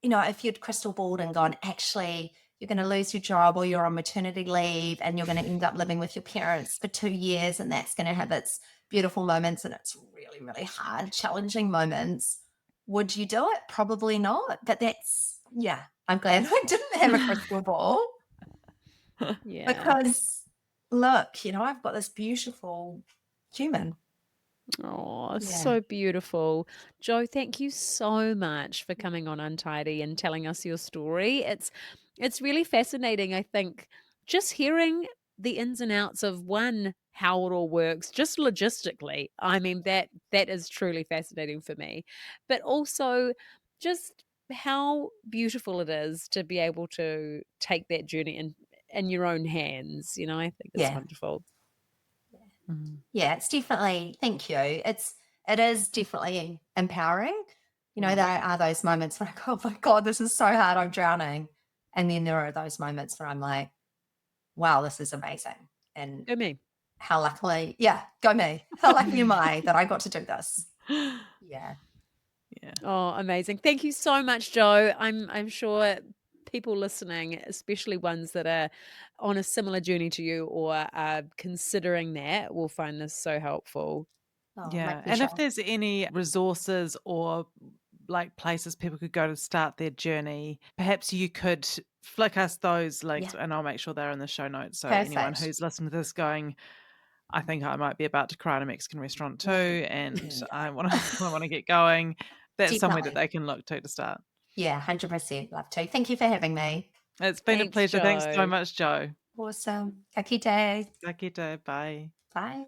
if you'd crystal balled and gone, actually, you're going to lose your job, or you're on maternity leave, and you're going to end up living with your parents for 2 years, and that's going to have its beautiful moments and its really, really hard, challenging moments, would you do it? Probably not. But I'm glad I didn't have a crystal ball Yeah. because look, I've got this beautiful human. Oh, Yeah. so beautiful. Jo, thank you so much for coming on Untidy and telling us your story. It's really fascinating, I think, just hearing the ins and outs of how it all works, just logistically. I mean, that is truly fascinating for me. But also just how beautiful it is to be able to take that journey in your own hands. I think it's Yeah. wonderful. Mm. Yeah, it's definitely, thank you. It is definitely empowering. There are those moments where I go, oh my God, this is so hard, I'm drowning. And then there are those moments where I'm like, wow, this is amazing. And Go me. how luckily, go me. How lucky am I that I got to do this? Yeah. Yeah. Oh, amazing. Thank you so much, Jo. I'm sure people listening, especially ones that are on a similar journey to you or are considering that, will find this so helpful. Oh, my Yeah. And pleasure. if there's any resources or like places people could go to start their journey, perhaps you could flick us those links Yeah. and I'll make sure they're in the show notes. So anyone Perfect. who's listening to this going, I think I might be about to cry in a Mexican restaurant too, and I want to get going. That's somewhere that Definitely. they can look to start. Yeah, 100%. Love to. Thank you for having me. It's been a Thanks, pleasure. Thanks so Jo. much, Jo. Awesome. Kaki day. Takita, bye. Bye.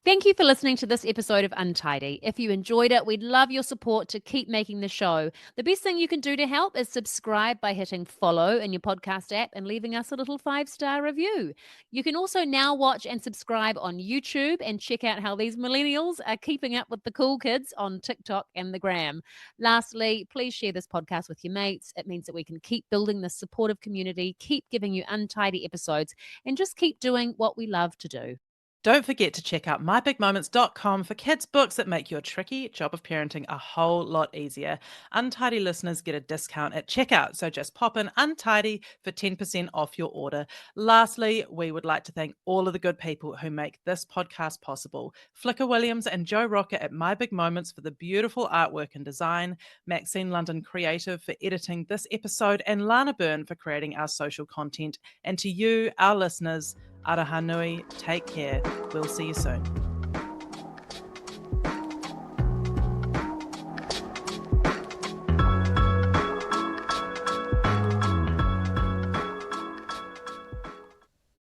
Thank you for listening to this episode of Untidy. If you enjoyed it, we'd love your support to keep making the show. The best thing you can do to help is subscribe by hitting follow in your podcast app and leaving us a little 5-star review. You can also now watch and subscribe on YouTube and check out how these millennials are keeping up with the cool kids on TikTok and the gram. Lastly, please share this podcast with your mates. It means that we can keep building this supportive community, keep giving you untidy episodes, and just keep doing what we love to do. Don't forget to check out mybigmoments.com for kids' books that make your tricky job of parenting a whole lot easier. Untidy listeners get a discount at checkout, so just pop in Untidy for 10% off your order. Lastly, we would like to thank all of the good people who make this podcast possible. Flicker Williams and Joe Rocker at My Big Moments for the beautiful artwork and design, Maxine London Creative for editing this episode, and Lana Byrne for creating our social content. And to you, our listeners, Araha nui, take care. We'll see you soon.